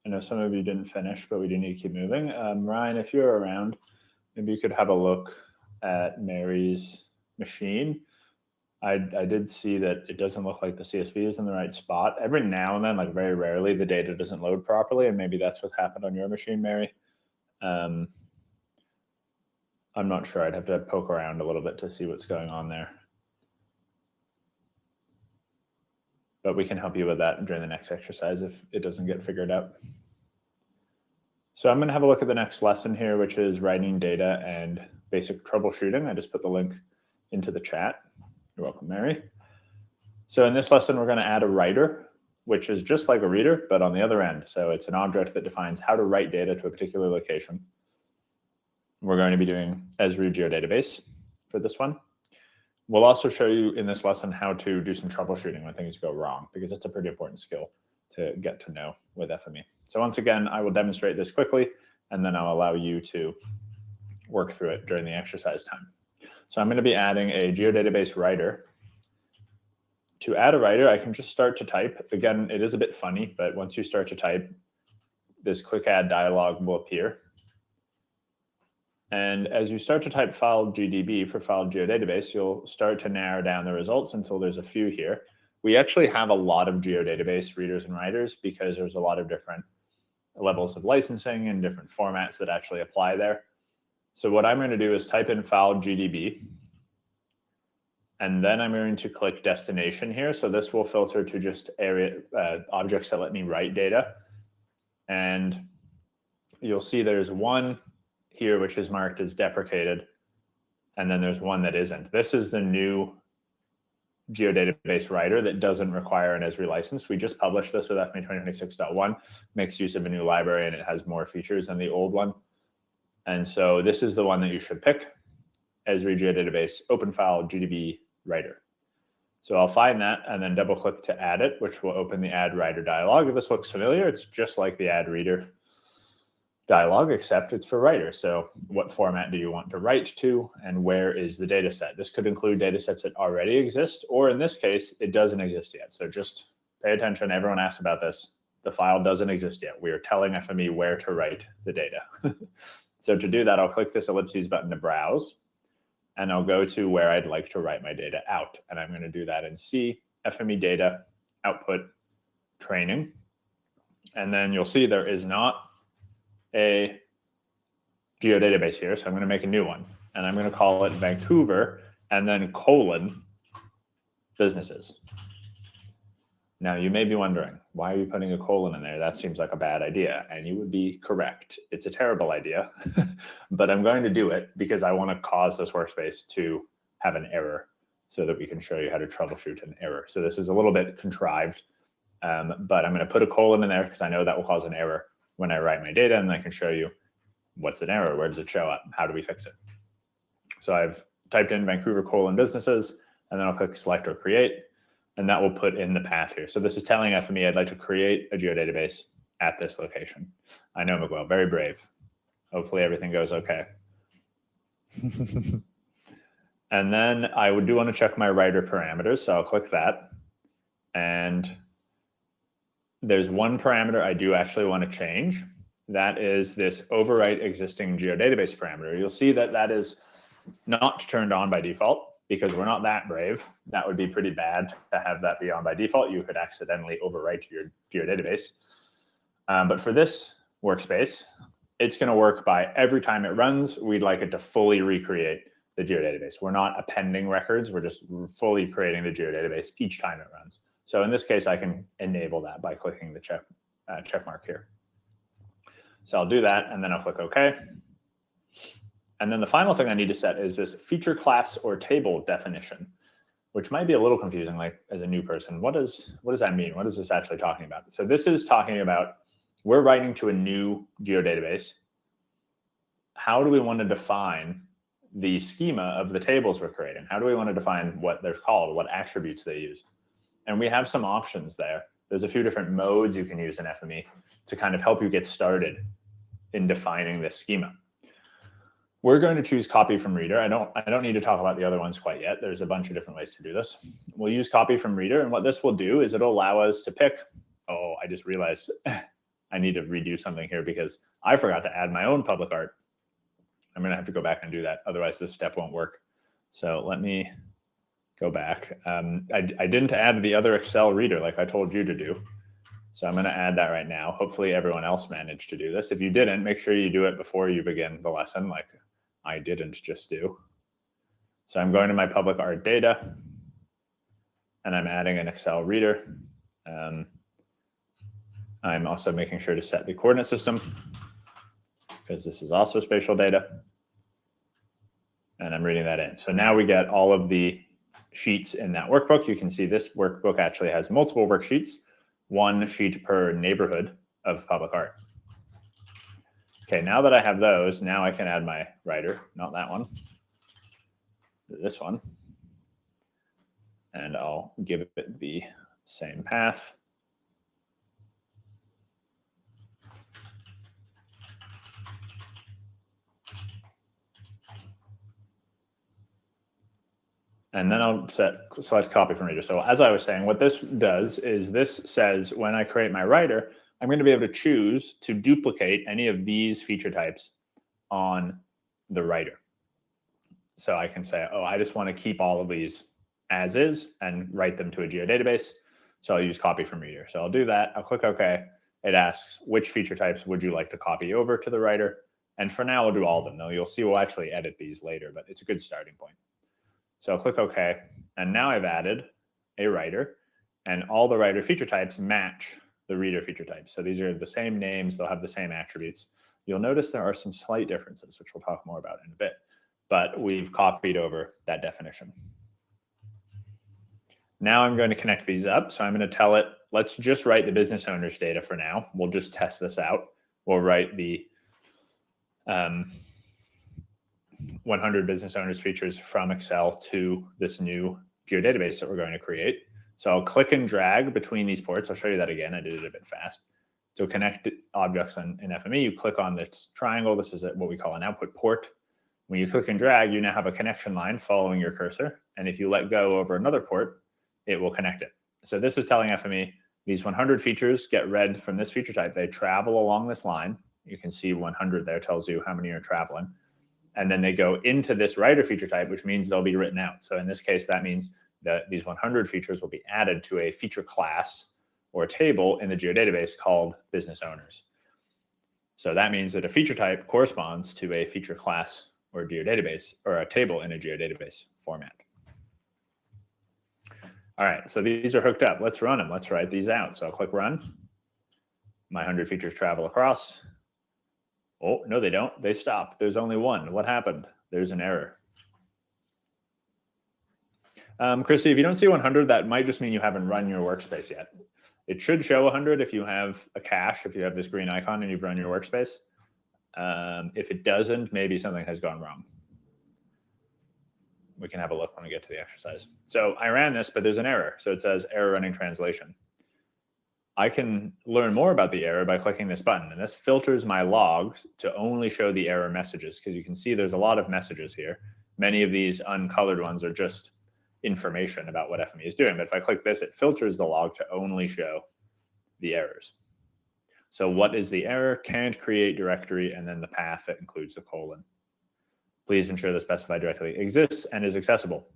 I know some of you didn't finish, but we do need to keep moving. Ryan, if you're around, maybe you could have a look at Mary's machine. I did see that it doesn't look like the CSV is in the right spot. Every now and then, like very rarely, the data doesn't load properly, and maybe that's what's happened on your machine, Mary. I'm not sure. I'd have to poke around a little bit to see what's going on there. But we can help you with that during the next exercise if it doesn't get figured out. So I'm going to have a look at the next lesson here, which is writing data and basic troubleshooting. I just put the link into the chat. You're welcome, Mary. So in this lesson, we're going to add a writer, which is just like a reader, but on the other end. So it's an object that defines how to write data to a particular location. We're going to be doing Esri geodatabase for this one. We'll also show you in this lesson how to do some troubleshooting when things go wrong, because it's a pretty important skill to get to know with FME. So once again, I will demonstrate this quickly, and then I'll allow you to work through it during the exercise time. So I'm going to be adding a geodatabase writer. To add a writer, I can just start to type. Again, it is a bit funny, but once you start to type, this quick add dialog will appear. And as you start to type file GDB for file geodatabase, you'll start to narrow down the results until there's a few here. We actually have a lot of geodatabase readers and writers because there's a lot of different levels of licensing and different formats that actually apply there. So what I'm going to do is type in file GDB, and then I'm going to click destination here. So this will filter to just area objects that let me write data. And you'll see there's one here which is marked as deprecated, and then there's one that isn't. This is the new geodatabase writer that doesn't require an Esri license. We just published this with FME 2026.1, makes use of a new library, and it has more features than the old one. And so this is the one that you should pick, Esri geodatabase open file GDB writer. So I'll find that and then double click to add it, which will open the add writer dialog. If this looks familiar, it's just like the add reader dialog, except it's for writer. So what format do you want to write to, and where is the data set? This could include data sets that already exist, or in this case, it doesn't exist yet. So just pay attention. Everyone asks about this. The file doesn't exist yet. We are telling FME where to write the data. So to do that, I'll click this ellipses button to browse, and I'll go to where I'd like to write my data out. And I'm going to do that in C, FME data, output, training. And then you'll see there is not a geodatabase here, so I'm going to make a new one, and I'm going to call it Vancouver, and then colon businesses. Now you may be wondering, why are you putting a colon in there? That seems like a bad idea, and you would be correct. It's a terrible idea, but I'm going to do it because I want to cause this workspace to have an error so that we can show you how to troubleshoot an error. So this is a little bit contrived, but I'm going to put a colon in there because I know that will cause an error when I write my data, and I can show you what's an error, where does it show up, how do we fix it. So I've typed in Vancouver colon businesses, and then I'll click select or create, and that will put in the path here. So this is telling FME I'd like to create a geodatabase at this location. I know, Miguel, very brave. Hopefully everything goes okay. And then I do want to check my writer parameters, so I'll click that. And there's one parameter I do actually want to change. That is this overwrite existing geodatabase parameter. You'll see that that is not turned on by default because we're not that brave. That would be pretty bad to have that be on by default. You could accidentally overwrite your geodatabase. But for this workspace, it's going to work by every time it runs. We'd like it to fully recreate the geodatabase. We're not appending records. We're just fully creating the geodatabase each time it runs. So in this case, I can enable that by clicking the check mark here. So I'll do that, and then I'll click OK. And then the final thing I need to set is this feature class or table definition, which might be a little confusing, like as a new person. What does that mean? What is this actually talking about? So this is talking about we're writing to a new geodatabase. How do we want to define the schema of the tables we're creating? How do we want to define what they're called, what attributes they use? And we have some options there. There's a few different modes you can use in FME to kind of help you get started in defining this schema. We're going to choose copy from reader. I don't need to talk about the other ones quite yet. There's a bunch of different ways to do this. We'll use copy from reader, and what this will do is it'll allow us to pick, oh, I just realized I need to redo something here because I forgot to add my own public art. I'm going to have to go back and do that. Otherwise, this step won't work. So let me go back. I didn't add the other Excel reader like I told you to do. So I'm going to add that right now. Hopefully everyone else managed to do this. If you didn't, make sure you do it before you begin the lesson, like I didn't just do. So I'm going to my public art data, and I'm adding an Excel reader. I'm also making sure to set the coordinate system because this is also spatial data. And I'm reading that in. So now we get all of the sheets in that workbook. You can see this workbook actually has multiple worksheets, one sheet per neighborhood of public art. Okay, now that I have those, now I can add my writer, not that one, this one. And I'll give it the same path. And then I'll select copy from reader. So as I was saying, what this does is this says when I create my writer, I'm going to be able to choose to duplicate any of these feature types on the writer. So I can say, oh, I just want to keep all of these as is and write them to a geodatabase. So I'll use copy from reader. So I'll do that. I'll click OK. It asks which feature types would you like to copy over to the writer. And for now, I'll do all of them. Though you'll see we'll actually edit these later, but it's a good starting point. So I'll click OK. And now I've added a writer, and all the writer feature types match the reader feature types. So these are the same names. They'll have the same attributes. You'll notice there are some slight differences, which we'll talk more about in a bit. But we've copied over that definition. Now I'm going to connect these up. So I'm going to tell it, let's just write the business owner's data for now. We'll just test this out. We'll write the 100 business owners features from Excel to this new geodatabase that we're going to create. So I'll click and drag between these ports. I'll show you that again. I did it a bit fast. To connect objects in FME, you click on this triangle. This is what we call an output port. When you click and drag, you now have a connection line following your cursor. And if you let go over another port, it will connect it. So this is telling FME these 100 features get read from this feature type. They travel along this line. You can see 100 there tells you how many are traveling. And then they go into this writer feature type, which means they'll be written out. So in this case, that means that these 100 features will be added to a feature class or a table in the geodatabase called business owners. So that means that a feature type corresponds to a feature class or a geodatabase or a table in a geodatabase format. All right, so these are hooked up. Let's run them. Let's write these out. So I'll click run. My 100 features travel across. Oh, no, they don't. They stop. There's only one. What happened? There's an error. Christy, if you don't see 100, that might just mean you haven't run your workspace yet. It should show 100 if you have a cache, if you have this green icon and you've run your workspace. If it doesn't, maybe something has gone wrong. We can have a look when we get to the exercise. So I ran this, but there's an error. So it says error running translation. I can learn more about the error by clicking this button. And this filters my logs to only show the error messages, because you can see there's a lot of messages here. Many of these uncolored ones are just information about what FME is doing. But if I click this, it filters the log to only show the errors. So what is the error? Can't create directory, and then the path that includes the colon. Please ensure the specified directory exists and is accessible.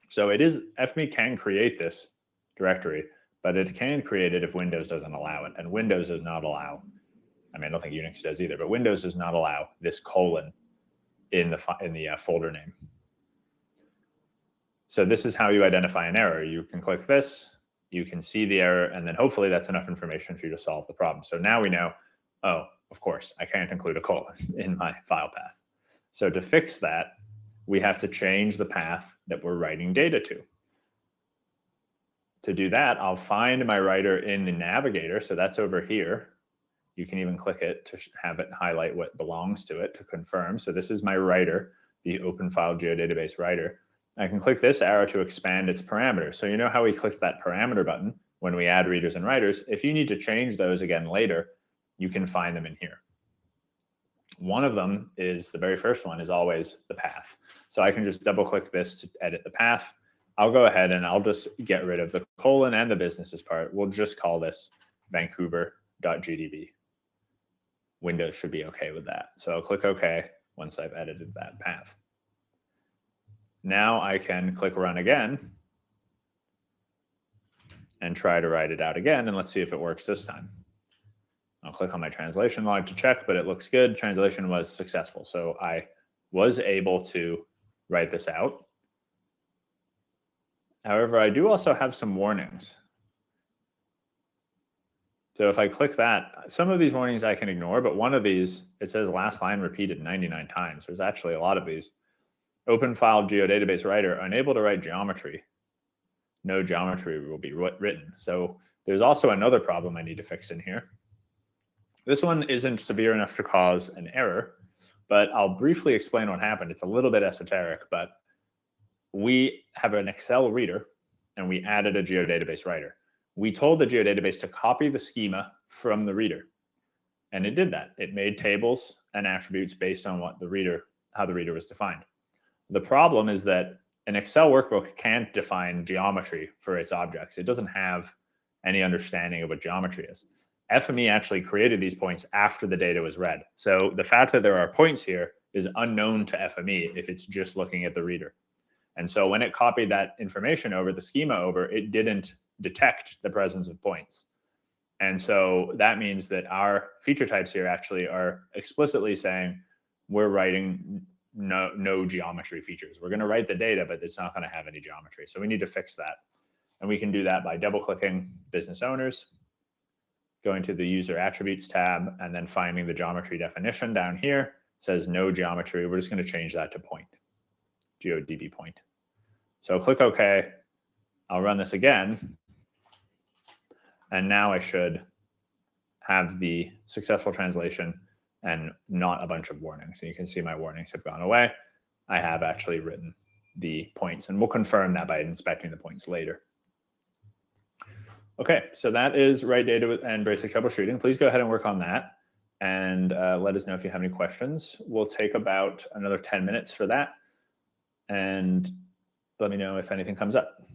So it is, FME can create this directory, but it can create it if Windows doesn't allow it. And Windows does not allow, I mean, I don't think Unix does either, but Windows does not allow this colon in the folder name. So this is how you identify an error. You can click this, you can see the error, and then hopefully that's enough information for you to solve the problem. So now we know, oh, of course, I can't include a colon in my file path. So to fix that, we have to change the path that we're writing data to. To do that, I'll find my writer in the navigator. So that's over here. You can even click it to have it highlight what belongs to it to confirm. So this is my writer, the open file geodatabase writer. I can click this arrow to expand its parameters. So you know how we clicked that parameter button when we add readers and writers? If you need to change those again later, you can find them in here. One of them is, the very first one is always the path. So I can just double click this to edit the path. I'll go ahead and I'll just get rid of the colon and the businesses part. We'll just call this Vancouver .gdb. Windows should be okay with that. So I'll click OK once I've edited that path. Now I can click run again and try to write it out again, and let's see if it works this time. I'll click on my translation log to check, but it looks good. Translation was successful. So I was able to write this out. However, I do also have some warnings. So if I click that, some of these warnings I can ignore, but one of these, it says last line repeated 99 times. There's actually a lot of these. Open file geodatabase writer, unable to write geometry. No geometry will be written. So there's also another problem I need to fix in here. This one isn't severe enough to cause an error, but I'll briefly explain what happened. It's a little bit esoteric, but we have an Excel reader and we added a geodatabase writer. We told the geodatabase to copy the schema from the reader, and it did that. It made tables and attributes based on what how the reader was defined. The problem is that an Excel workbook can't define geometry for its objects. It doesn't have any understanding of what geometry is. FME actually created these points after the data was read. So the fact that there are points here is unknown to FME if it's just looking at the reader. And so when it copied that information over, the schema over, it didn't detect the presence of points. And so that means that our feature types here actually are explicitly saying we're writing no geometry features. We're going to write the data, but it's not going to have any geometry. So we need to fix that. And we can do that by double-clicking business owners, going to the user attributes tab, and then finding the geometry definition down here. It says no geometry. We're just going to change that to point, GeoDB point. So click OK. I'll run this again. And now I should have the successful translation and not a bunch of warnings. So you can see my warnings have gone away. I have actually written the points, and we'll confirm that by inspecting the points later. Okay, so that is write data and basic troubleshooting. Please go ahead and work on that, and let us know if you have any questions. We'll take about another 10 minutes for that, and let me know if anything comes up.